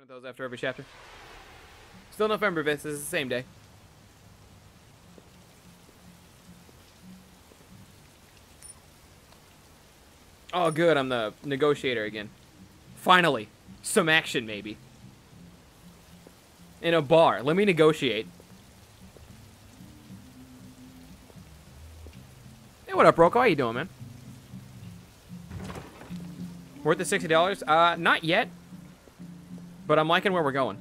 with those after every chapter. Still November, Vince. This is the same day. Oh, good. I'm the negotiator again. Finally. Some action, maybe. In a bar. Let me negotiate. Hey, what up, Roko? How you doing, man? Worth the $60? Not yet. But I'm liking where we're going.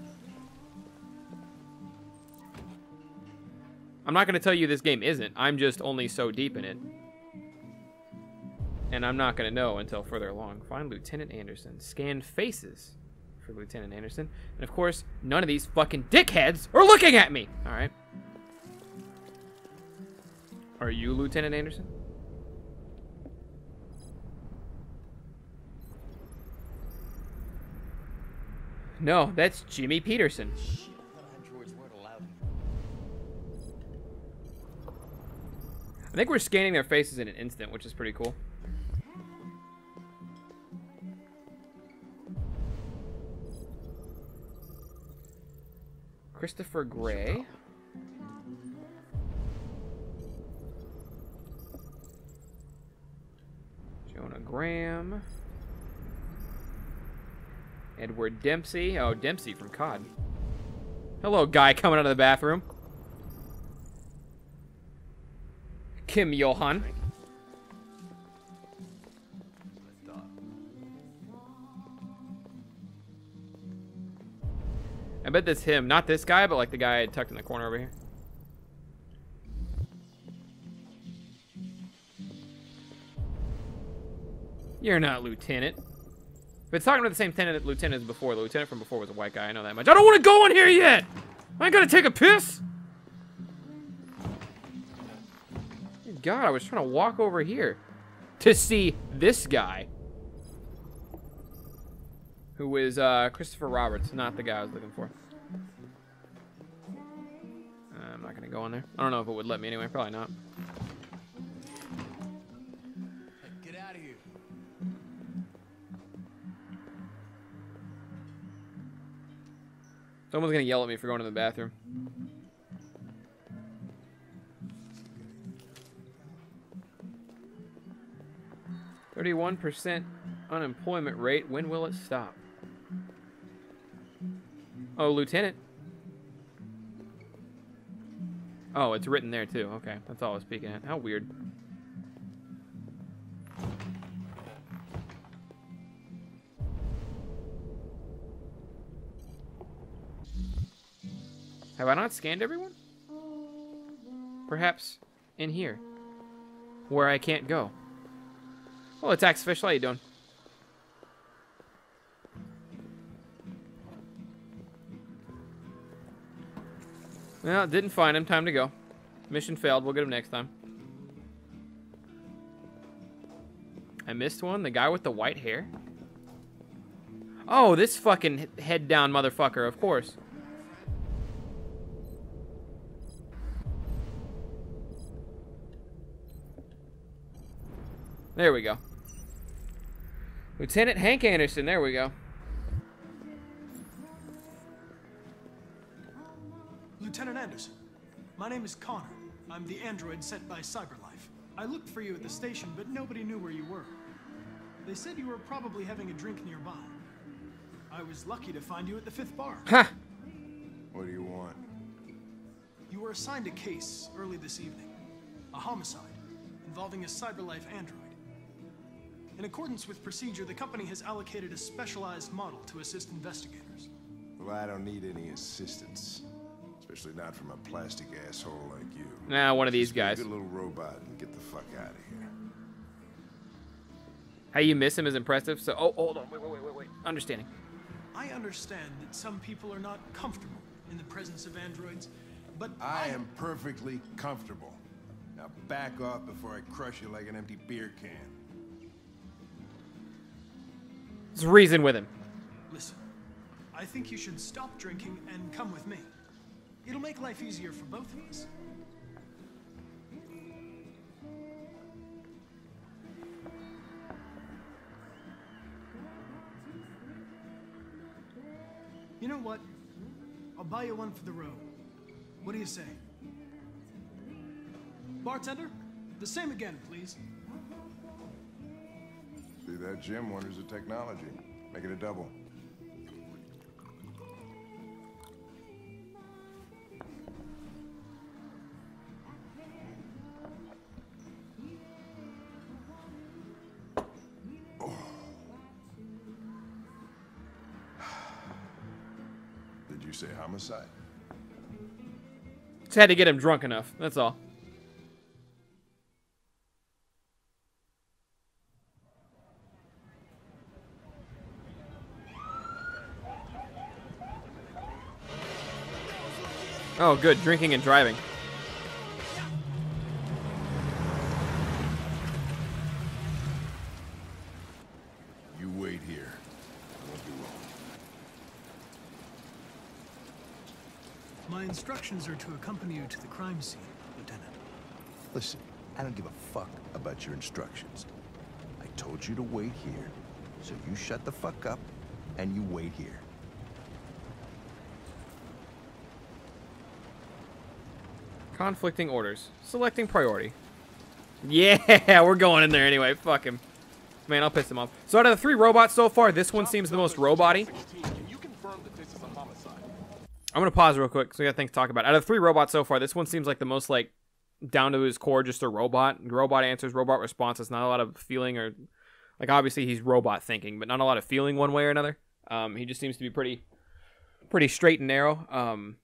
I'm not going to tell you this game isn't. I'm just only so deep in it. And I'm not going to know until further along. Find Lieutenant Anderson. Scan faces for Lieutenant Anderson. And of course, none of these fucking dickheads are looking at me. All right. Are you Lieutenant Anderson? No, that's Jimmy Peterson. Shit, I thought androids weren't allowed. I think we're scanning their faces in an instant, which is pretty cool. Christopher Gray. Jonah Graham. Edward Dempsey. Oh, Dempsey from COD. Hello, guy coming out of the bathroom. Kim Johan. I bet that's him. Not this guy, but like the guy tucked in the corner over here. You're not Lieutenant. If it's talking about the same lieutenant as before, the lieutenant from before was a white guy. I know that much. I don't want to go in here yet! I ain't gonna take a piss! God, I was trying to walk over here to see this guy. Who is Christopher Roberts, not the guy I was looking for. I'm not gonna go in there. I don't know if it would let me anyway. Probably not. Get out of here. Someone's gonna yell at me for going to the bathroom. %31% unemployment rate. When will it stop? Oh, Lieutenant. Oh, it's written there too. Okay, that's all I was speaking at. How weird. Have I not scanned everyone? Perhaps in here, where I can't go. Oh, it's Axe Fish. How you doing? Well, didn't find him. Time to go. Mission failed. We'll get him next time. I missed one. The guy with the white hair. Oh, this fucking head down motherfucker. Of course. There we go. Lieutenant Hank Anderson. There we go. Lieutenant Anderson, my name is Connor. I'm the android sent by CyberLife. I looked for you at the station, but nobody knew where you were. They said you were probably having a drink nearby. I was lucky to find you at the 5th bar. Ha! What do you want? You were assigned a case early this evening. A homicide involving a CyberLife android. In accordance with procedure, the company has allocated a specialized model to assist investigators. Well, I don't need any assistance. Especially not from a plastic asshole like you. Nah, one of these Just be a guys. good little robot and get the fuck out of here. How you miss him is impressive. So, oh, hold on. Wait. Understanding. I understand that some people are not comfortable in the presence of androids, but I am perfectly comfortable. Now back off before I crush you like an empty beer can. Let's reason with him. Listen, I think you should stop drinking and come with me. It'll make life easier for both of us. You know what? I'll buy you one for the road. What do you say? Bartender, the same again, please. See that, Jim? Wonders of technology. Make it a double. Did you say homicide? Just had to get him drunk enough. That's all. Oh, good. Drinking and driving. You wait here. I won't be long. My instructions are to accompany you to the crime scene, Lieutenant. Listen, I don't give a fuck about your instructions. I told you to wait here, so you shut the fuck up and you wait here. Conflicting orders. Selecting priority. Yeah, we're going in there anyway. Fuck him. Man, I'll piss him off. So out of the 3 robots so far, this one seems the most robot-y. I'm going to pause real quick, so we got things to talk about. Out of the 3 robots so far, this one seems like the most, like, down to his core, just a robot. Robot answers, robot responses, not a lot of feeling or... Like, obviously, he's robot thinking, but not a lot of feeling one way or another. He just seems to be pretty straight and narrow.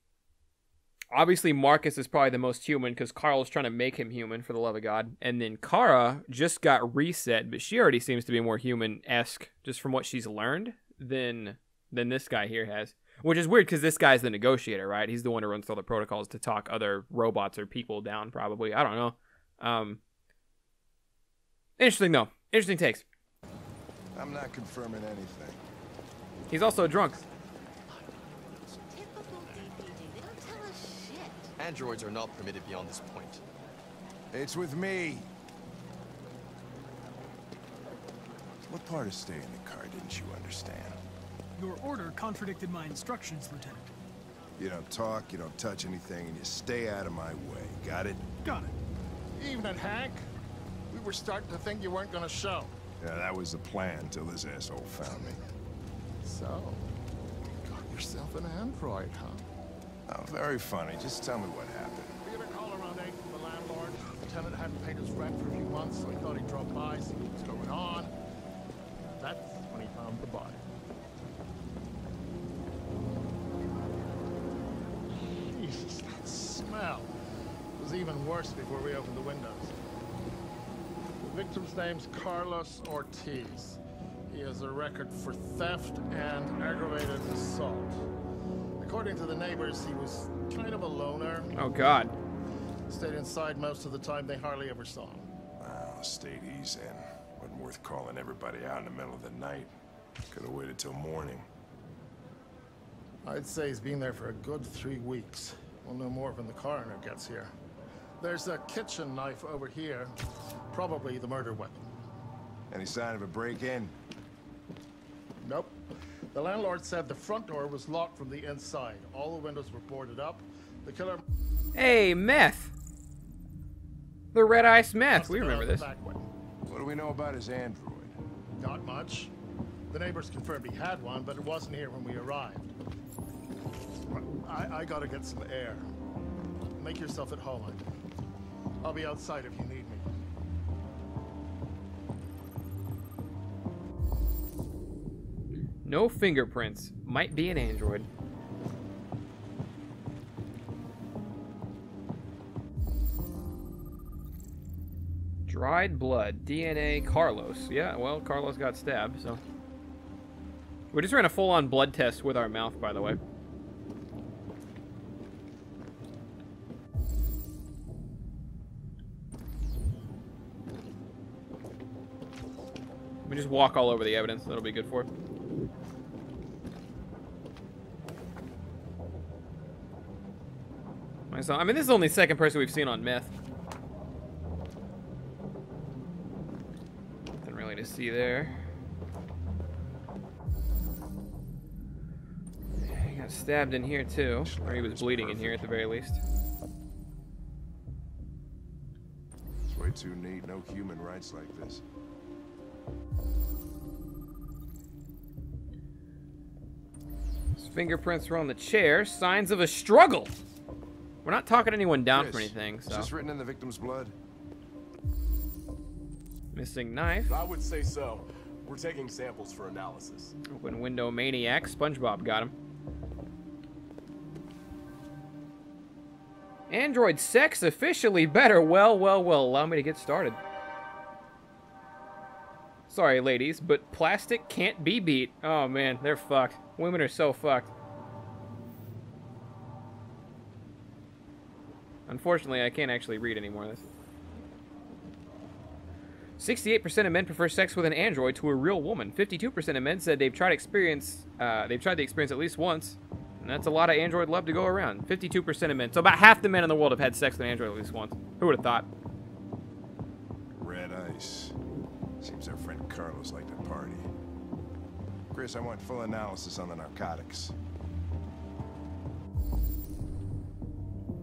Obviously, Marcus is probably the most human because Carl's trying to make him human, for the love of God. And then Kara just got reset, but she already seems to be more human-esque just from what she's learned than this guy here has. Which is weird because this guy's the negotiator, right? He's the one who runs all the protocols to talk other robots or people down, probably. I don't know. Interesting, though. Interesting takes. I'm not confirming anything. He's also drunk. Androids are not permitted beyond this point. It's with me. What part of staying in the car didn't you understand? Your order contradicted my instructions, Lieutenant. You don't talk, you don't touch anything, and you stay out of my way. Got it? Got it. Evening, Hank. We were starting to think you weren't gonna show. Yeah, that was the plan till this asshole found me. So, you got yourself an android, huh? Oh, very funny. Just tell me what happened. We had a call around 8 from the landlord. The tenant hadn't paid his rent for a few months, so he thought he'd drop by, see what was going on. That's when he found the body. Jesus, that smell was even worse before we opened the windows. The victim's name's Carlos Ortiz. He has a record for theft and aggravated assault. According to the neighbors, he was kind of a loner. Oh, God. Stayed inside most of the time. They hardly ever saw him. Well, the state he's in. Wasn't worth calling everybody out in the middle of the night. Could have waited till morning. I'd say he's been there for a good 3 weeks. We'll know more when the coroner gets here. There's a kitchen knife over here. Probably the murder weapon. Any sign of a break-in? Nope. The landlord said the front door was locked from the inside. All the windows were boarded up. The killer... Hey, meth. The red ice meth. must We have been remember out this. the back way. What do we know about his android? Not much. The neighbors confirmed he had one, but it wasn't here when we arrived. I gotta get some air. Make yourself at home. I'll be outside if you need me. No fingerprints. Might be an android. Dried blood. DNA. Carlos. Yeah, well, Carlos got stabbed, so... We just ran a full-on blood test with our mouth, by the way. We just walk all over the evidence. That'll be good for it. I mean, this is the only second person we've seen on meth. Nothing really to see there. Got stabbed in here too, or he was bleeding in here at the very least. It's way too neat. No human rights like this. His fingerprints were on the chair. Signs of a struggle. We're not talking anyone down Chris, for anything, so. Is this written in the victim's blood? Missing knife. I would say so. We're taking samples for analysis. Open window maniac. SpongeBob got him. Android sex officially better. Well. Allow me to get started. Sorry, ladies, but plastic can't be beat. Oh, man, they're fucked. Women are so fucked. Unfortunately, I can't actually read any more of this. 68% of men prefer sex with an android to a real woman. 52% of men said they've tried the experience at least once. And that's a lot of android love to go around. 52% of men. So about half the men in the world have had sex with an android at least once. Who would have thought? Red ice. Seems our friend Carlos liked to party. Chris, I want full analysis on the narcotics.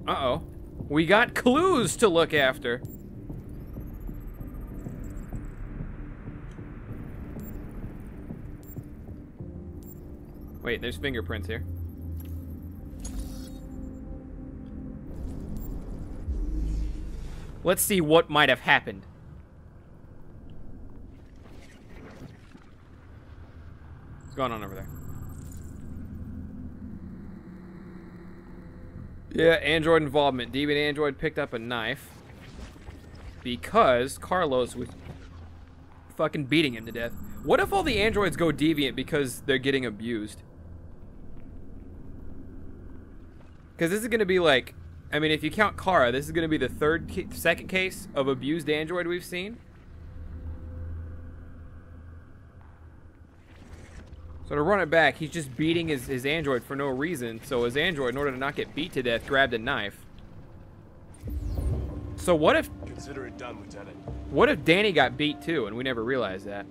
Uh-oh. We got clues to look after. Wait, there's fingerprints here. Let's see what might have happened. What's going on over there? Yeah, android involvement. Deviant android picked up a knife because Carlos was fucking beating him to death. What if all the androids go deviant because they're getting abused? Because this is going to be like, I mean, if you count Kara, this is going to be the second case of abused android we've seen. So to run it back, he's just beating his android for no reason. So his android, in order to not get beat to death, grabbed a knife. So what if... Consider it done, Lieutenant. What if Danny got beat too, and we never realized that?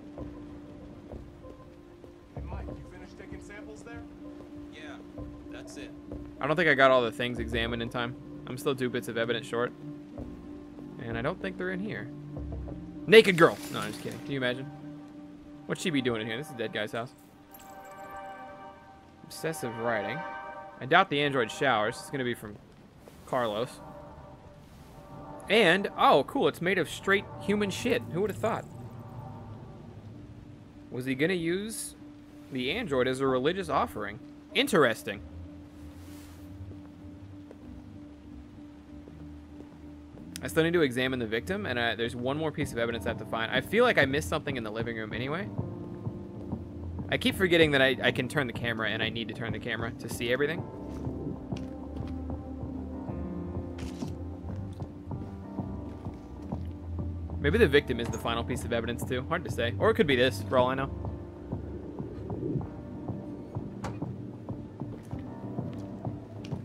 Hey, Mike, you finished taking samples there? Yeah, that's it. I don't think I got all the things examined in time. I'm still 2 bits of evidence short. And I don't think they're in here. Naked girl! No, I'm just kidding. Can you imagine? What'd she be doing in here? This is a dead guy's house. Obsessive writing. I doubt the android showers. It's going to be from Carlos. And, oh, cool. It's made of straight human shit. Who would have thought? Was he going to use the android as a religious offering? Interesting. I still need to examine the victim, and there's one more piece of evidence I have to find. I feel like I missed something in the living room anyway. I keep forgetting that I can turn the camera, and I need to turn the camera to see everything. Maybe the victim is the final piece of evidence, too. Hard to say. Or it could be this, for all I know.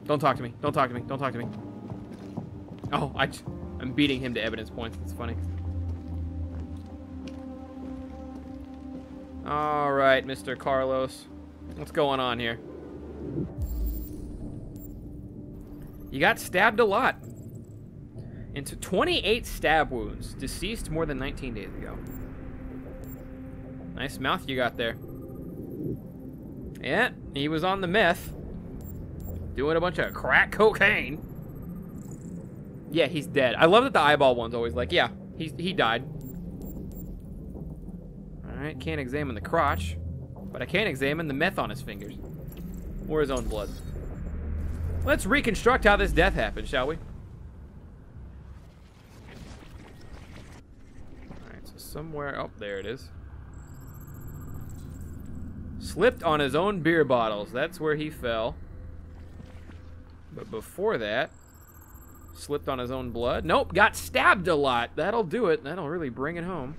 Don't talk to me. Don't talk to me. Don't talk to me. Oh, I'm beating him to evidence points. That's funny. All right, Mr. Carlos. What's going on here? You got stabbed a lot. Into 28 stab wounds. Deceased more than 19 days ago. Nice mouth you got there. Yeah, he was on the meth. Doing a bunch of crack cocaine. Yeah, he's dead. I love that the eyeball one's always like, yeah, he died. Alright, can't examine the crotch. But I can examine the meth on his fingers. Or his own blood. Let's reconstruct how this death happened, shall we? Alright, so somewhere... Oh, there it is. Slipped on his own beer bottles. That's where he fell. But before that... Slipped on his own blood. Nope, got stabbed a lot. That'll do it. That'll really bring it home.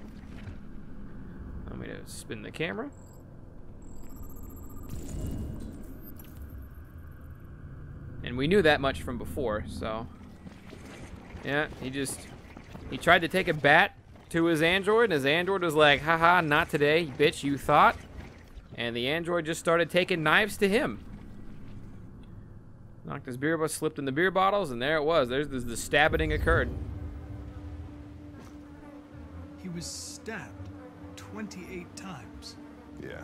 I'm going to spin the camera. And we knew that much from before, so... Yeah, he tried to take a bat to his android, and his android was like, haha, not today, bitch, you thought. And the android just started taking knives to him. Knocked his beer bottle, slipped in the beer bottles, and there it was. There's the stabbing occurred. He was stabbed 28 times. Yeah.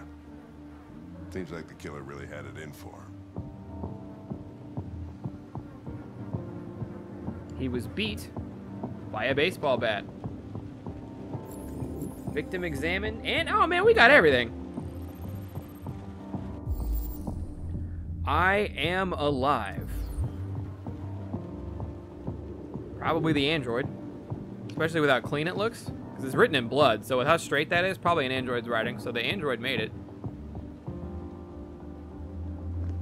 Seems like the killer really had it in for him. He was beat by a baseball bat. Victim examined, and oh man, we got everything. I am alive. Probably the android, especially with how clean it looks, because it's written in blood. So with how straight that is, probably an android's writing. So the android made it.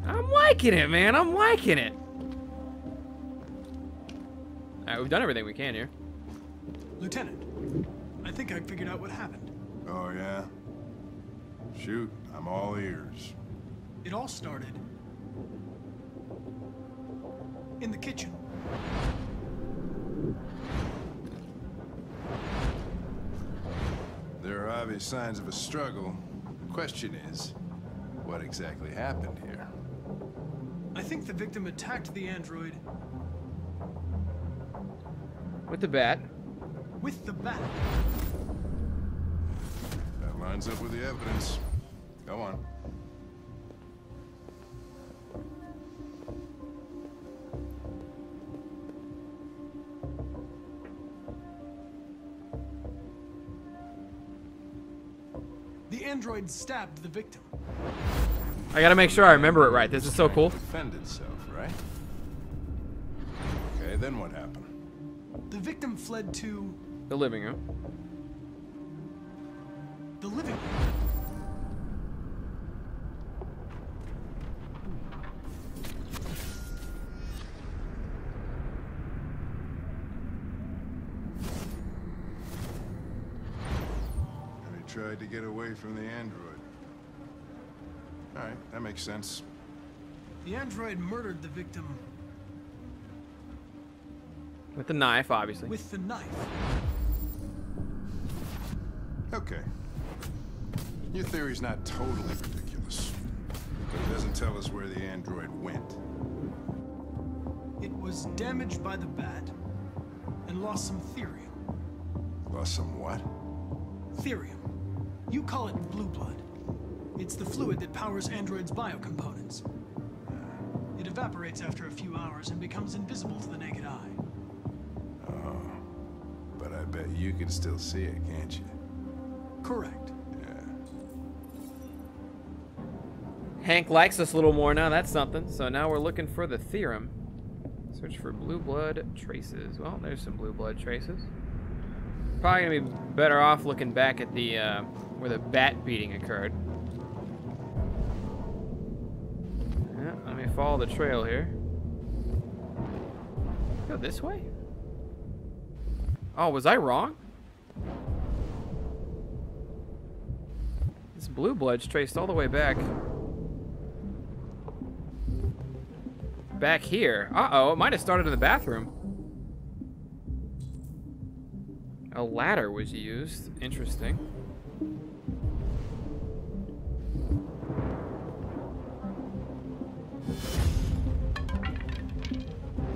I'm liking it, man. I'm liking it. All right, we've done everything we can here. Lieutenant, I think I figured out what happened. Oh, yeah? Shoot, I'm all ears. It all started in the kitchen. There are obvious signs of a struggle. The question is, what exactly happened here? I think the victim attacked the android With the bat. with the bat. That lines up with the evidence. Go on. The android stabbed the victim. I gotta make sure I remember it right. This is so cool. Defend itself, right? Okay, then what happened? The victim fled to The living room. the living room. And he tried to get away from the android. All right, that makes sense. The android murdered the victim With the knife, obviously. with the knife. Okay. Your theory's not totally ridiculous. But it doesn't tell us where the android went. It was damaged by the bat and lost some therium. Lost some what? Therium. You call it blue blood. It's the fluid that powers androids' biocomponents. It evaporates after a few hours and becomes invisible to the naked eye. Oh. But I bet you can still see it, can't you? Correct. Yeah. Hank likes us a little more now. That's something. So now we're looking for the theorem. Search for blue blood traces. Well, there's some blue blood traces. Probably gonna be better off looking back at the where the bat beating occurred. Yeah, let me follow the trail here. Go this way? Oh, was I wrong? This blue blood's traced all the way back. Back here. Uh-oh, it might have started in the bathroom. A ladder was used. Interesting.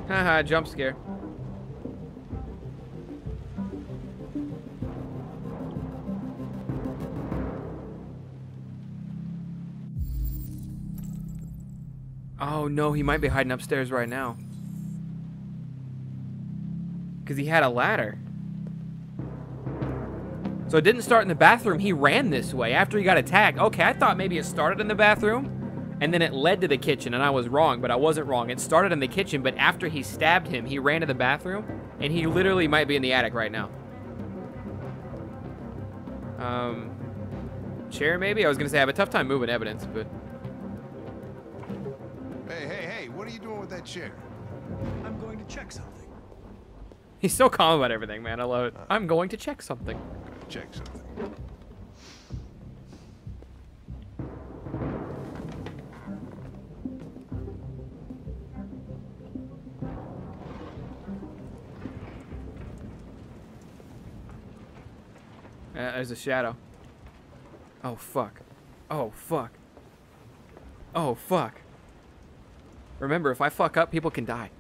Haha, jump scare. Oh no, he might be hiding upstairs right now. Because he had a ladder. So it didn't start in the bathroom. He ran this way after he got attacked. Okay, I thought maybe it started in the bathroom and then it led to the kitchen, and I was wrong, but I wasn't wrong. It started in the kitchen, but after he stabbed him, he ran to the bathroom, and he literally might be in the attic right now. Chair maybe? I was gonna say I have a tough time moving evidence, but... Hey, what are you doing with that chair? I'm going to check something. He's so calm about everything, man. I love it. I'm going to check something. Check something. There's a shadow. Oh, fuck. Oh, fuck. Oh, fuck. Remember, if I fuck up, people can die.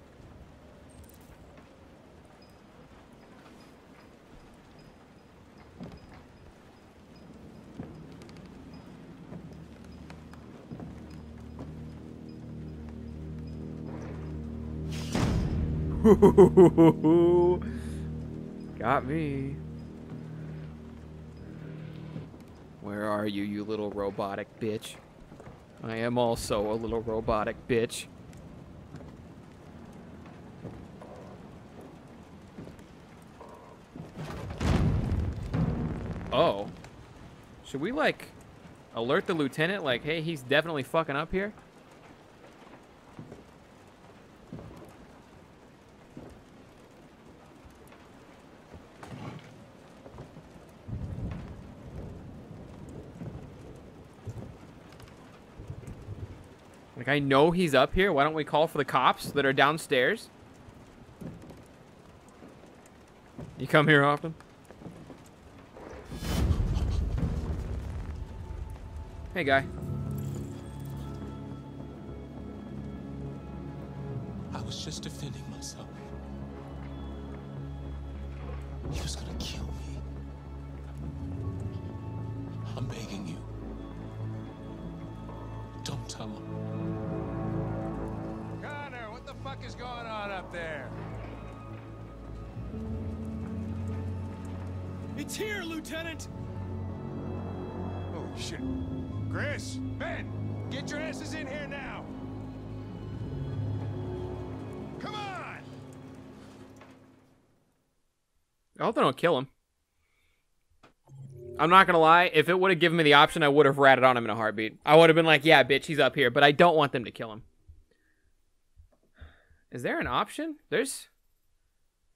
Got me. Where are you, you little robotic bitch? I am also a little robotic bitch. Oh. Should we, like, alert the lieutenant? Like, hey, he's definitely fucking up here? Like, I know he's up here. Why don't we call for the cops that are downstairs? You come here often? Hey, guy. I was just defending myself. He was gonna kill me. I'm begging you. Don't tell him. Connor, what the fuck is going on up there? It's here, Lieutenant! Holy shit. Chris, Ben, get your asses in here now. Come on! I hope they don't kill him. I'm not gonna lie, if it would have given me the option, I would have ratted on him in a heartbeat. I would have been like, yeah, bitch, he's up here, but I don't want them to kill him. Is there an option? There's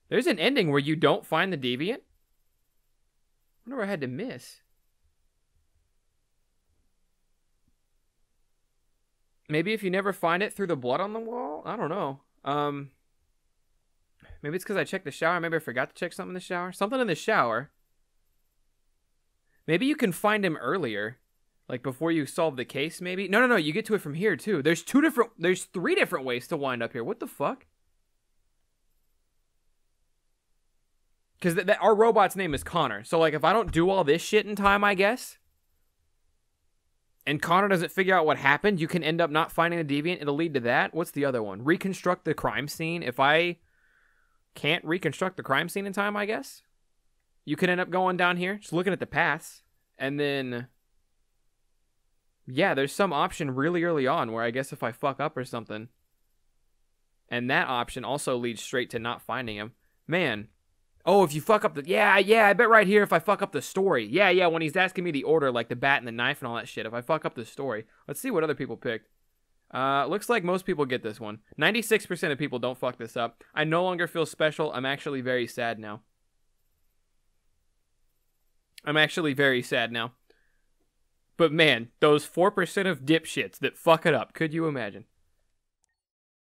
an ending where you don't find the deviant? I wonder what I had to miss. Maybe if you never find it through the blood on the wall? I don't know. Maybe it's because I checked the shower. Maybe I forgot to check something in the shower. Something in the shower. Maybe you can find him earlier. Like before you solve the case, maybe? No. You get to it from here, too. There's 3 different ways to wind up here. What the fuck? Because our robot's name is Connor. So, like, if I don't do all this shit in time, I guess, and Connor doesn't figure out what happened, you can end up not finding the deviant. It'll lead to that. What's the other one? Reconstruct the crime scene. If I can't reconstruct the crime scene in time, I guess, you can end up going down here, just looking at the paths. And then, yeah, there's some option really early on where I guess if I fuck up or something, and that option also leads straight to not finding him. Man. Oh, if you fuck up the... Yeah, I bet right here if I fuck up the story. Yeah, when he's asking me the order, like the bat and the knife and all that shit. If I fuck up the story. Let's see what other people picked. Looks like most people get this one. 96% of people don't fuck this up. I no longer feel special. I'm actually very sad now. But man, those 4% of dipshits that fuck it up. Could you imagine?